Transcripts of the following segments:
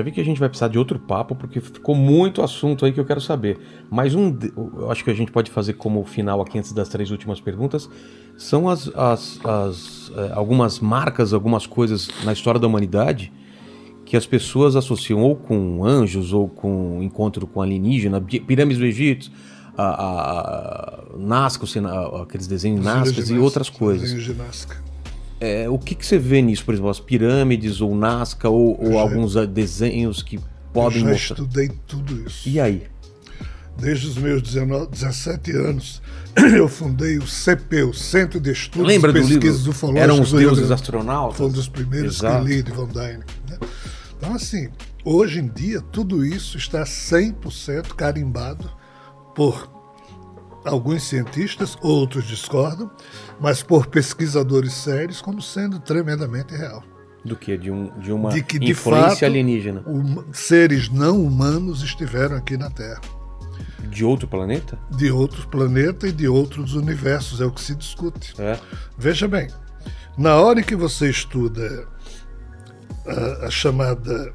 Já vi que a gente vai precisar de outro papo, porque ficou muito assunto aí que eu quero saber. Mas eu acho que a gente pode fazer como final aqui, antes das 3 últimas perguntas, são algumas marcas, algumas coisas na história da humanidade que as pessoas associam ou com anjos, ou com encontro com alienígena, pirâmides do Egito, Nazca, aqueles desenhos Nazca e outras coisas. Desenhos de Nazca. O que você vê nisso, por exemplo, as pirâmides, ou Nazca, ou alguns desenhos que podem mostrar? Eu já estudei tudo isso. E aí? Desde os meus 17 anos, eu fundei o CP, o Centro de Estudos e Pesquisas Ufológicas. Eram os deuses astronautas? Foi um dos primeiros que li de Von Däniken, né? Então, assim, hoje em dia, tudo isso está 100% carimbado por alguns cientistas, outros discordam, mas por pesquisadores sérios, como sendo tremendamente real. Do que? De uma de que, influência de fato, alienígena? Seres não humanos estiveram aqui na Terra. De outro planeta? De outros planetas e de outros universos, é o que se discute. Veja bem, na hora que você estuda a chamada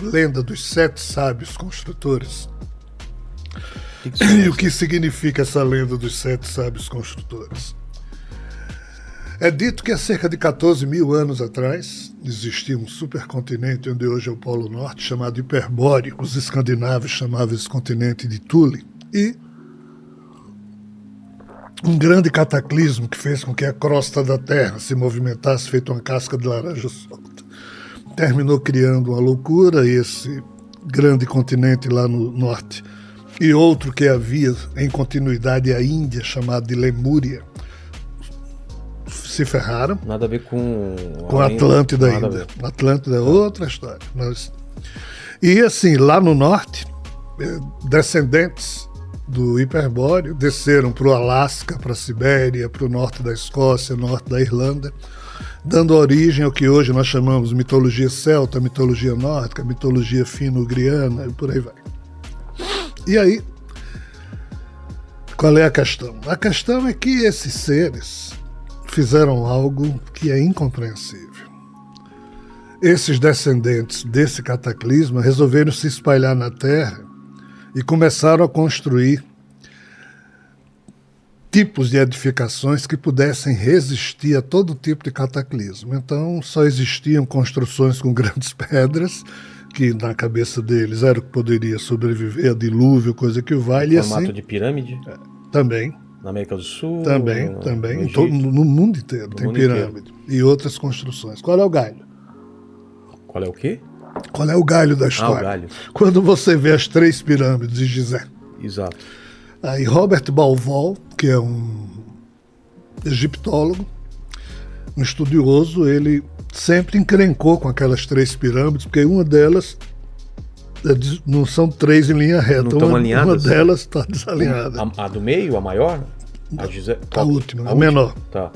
lenda dos 7 sábios construtores, e o que significa essa lenda dos 7 sábios construtores? É dito que há cerca de 14 mil anos atrás existia um supercontinente onde hoje é o Polo Norte, chamado Hiperbóreo. Os escandinavos chamavam esse continente de Thule. E um grande cataclismo que fez com que a crosta da Terra se movimentasse feito uma casca de laranja solta terminou criando uma loucura. Esse grande continente lá no norte e outro que havia em continuidade a Índia, chamado de Lemúria, se ferraram. Nada a ver com a Atlântida ainda. Atlântida é outra história. E assim, lá no norte, descendentes do Hiperbóreo desceram para o Alasca, para a Sibéria, para o norte da Escócia, norte da Irlanda, dando origem ao que hoje nós chamamos de mitologia celta, mitologia nórdica, mitologia fino-ugriana e por aí vai. E aí, qual é a questão? A questão é que esses seres fizeram algo que é incompreensível. Esses descendentes desse cataclisma resolveram se espalhar na Terra e começaram a construir tipos de edificações que pudessem resistir a todo tipo de cataclismo. Então, só existiam construções com grandes pedras, que na cabeça deles era o que poderia sobreviver a dilúvio, coisa que vale. Em formato assim, de pirâmide? Também. Na América do Sul? Também. No mundo inteiro tem pirâmide. E outras construções. Qual é o galho? Qual é o quê? Qual é o galho da história? O galho. Quando você vê as 3 pirâmides de Gizé. Exato. Aí Robert Bauval, que é um egiptólogo, um estudioso, ele sempre encrencou com aquelas 3 pirâmides, porque uma delas não são 3 em linha reta. Não estão alinhadas? Uma delas está desalinhada. A do meio, a maior? A última, a menor. Tá.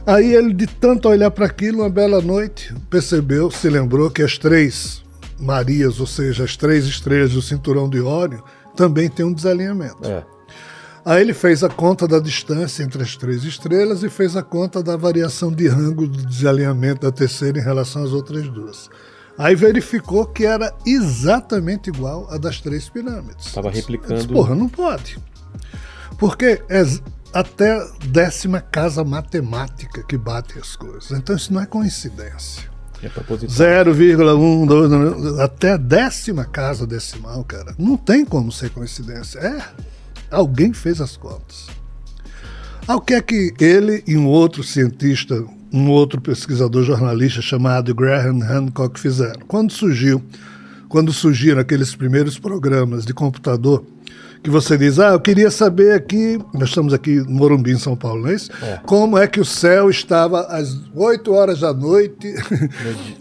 Aí ele, de tanto olhar para aquilo, uma bela noite, percebeu, se lembrou que as 3 Marias, ou seja, as 3 estrelas do cinturão de Órion, também tem um desalinhamento. Aí ele fez a conta da distância entre as 3 estrelas e fez a conta da variação de ângulo do desalinhamento da terceira em relação às outras 2. Aí verificou que era exatamente igual a das 3 pirâmides. Estava replicando. Disse, porra, não pode. Porque é até 10ª casa matemática que bate as coisas. Então isso não é coincidência. É proposital. 0,1, 2, até a 10ª casa decimal, cara. Não tem como ser coincidência. Alguém fez as contas. O que é que ele e um outro cientista, um outro pesquisador jornalista chamado Graham Hancock fizeram? Quando surgiram aqueles primeiros programas de computador, que você diz, eu queria saber aqui, nós estamos aqui no Morumbi, em São Paulo, não é isso? Como é que o céu estava às 8 horas da noite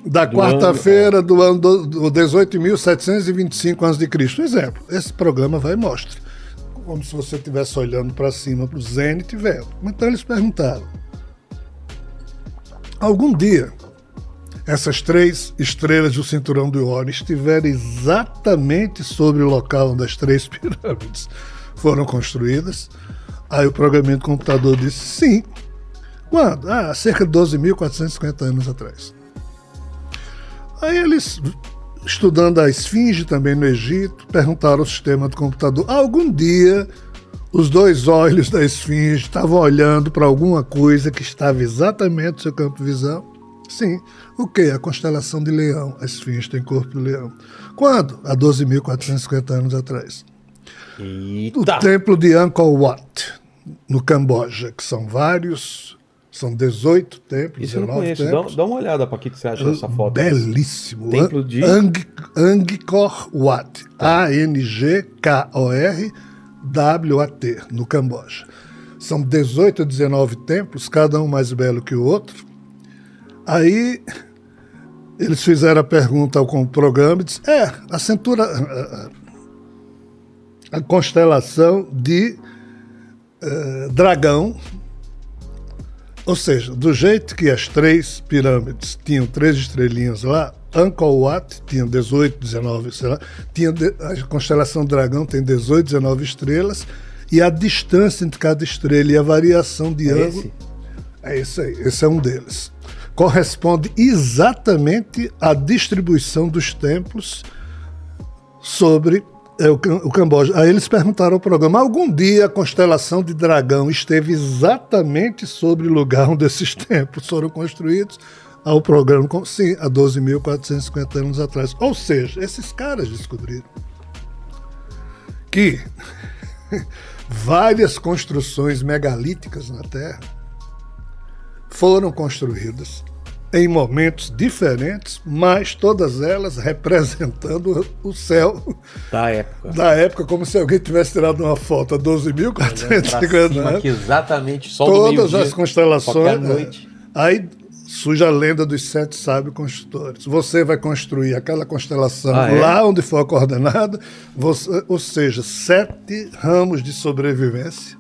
da quarta-feira do ano 18.725 a.C. Exemplo, esse programa vai e mostra. Como se você estivesse olhando para cima, para o zênite, vendo. Então eles perguntaram, algum dia essas 3 estrelas do cinturão de Órion estiverem exatamente sobre o local onde as 3 pirâmides foram construídas? Aí o programador do computador disse sim. Quando? Cerca de 12.450 anos atrás. Aí eles estudando a esfinge também no Egito, perguntaram ao sistema do computador, algum dia os dois olhos da esfinge estavam olhando para alguma coisa que estava exatamente no seu campo de visão? Sim. O quê? A constelação de Leão. A esfinge tem corpo de leão. Quando? Há 12.450 anos atrás. Eita. O templo de Angkor Wat, no Camboja, que são vários, são 18 templos, Isso eu não 19 conheço. templos. Dá uma olhada para que você acha dessa foto. Belíssimo. Templo de... Angkor Wat. ANGKORWAT, no Camboja. São 18 ou 19 templos, cada um mais belo que o outro. Aí eles fizeram a pergunta ao programa e disseram, a cintura, a constelação de Dragão, ou seja, do jeito que as 3 pirâmides tinham 3 estrelinhas lá, Angkor Wat tinha 18, 19, sei lá, a constelação Dragão tem 18, 19 estrelas, e a distância entre cada estrela e a variação de ângulo... É esse aí, esse é um deles. Corresponde exatamente à distribuição dos templos sobre o Camboja. Aí eles perguntaram ao programa, algum dia a constelação de Dragão esteve exatamente sobre o lugar onde esses templos foram construídos? Ao programa, sim, há 12.450 anos atrás. Ou seja, esses caras descobriram que várias construções megalíticas na Terra foram construídas em momentos diferentes, mas todas elas representando o céu da época, como se alguém tivesse tirado uma foto a 12.450 anos. Exatamente, sol todas do as constelações. noite. Aí surge a lenda dos 7 sábios construtores. Você vai construir aquela constelação lá onde for a coordenada, ou seja, 7 ramos de sobrevivência.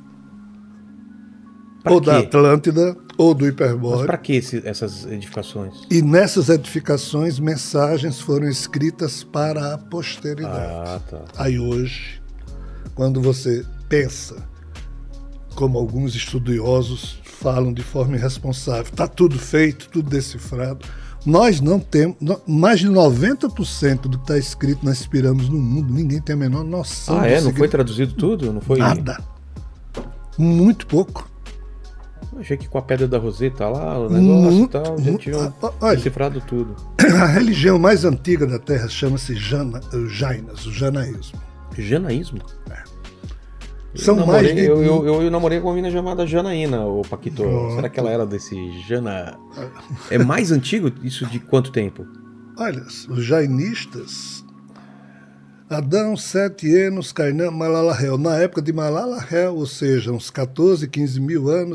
Ou da Atlântida, ou do Hiperbóreo. Mas para que essas edificações? E nessas edificações, mensagens foram escritas para a posteridade. Tá. Aí hoje, quando você pensa, como alguns estudiosos falam de forma irresponsável, está tudo feito, tudo decifrado, nós não temos, mais de 90% do que está escrito nas pirâmides no mundo, ninguém tem a menor noção. Não foi traduzido tudo? Não foi? Nada. Muito pouco. Eu achei que com a Pedra da Roseta lá, o negócio e tal, já tinham decifrado tudo. A religião mais antiga da Terra chama-se Jainas, o janaísmo. Janaísmo? São mais de... eu namorei com uma menina chamada Janaína, o Paquito. Será que ela era desse Jana... É mais antigo? Isso de quanto tempo? Olha, os jainistas... Adão, Sete, Enos, Cainã, Malalahel. Na época de Malalahel, ou seja, uns 14, 15 mil anos,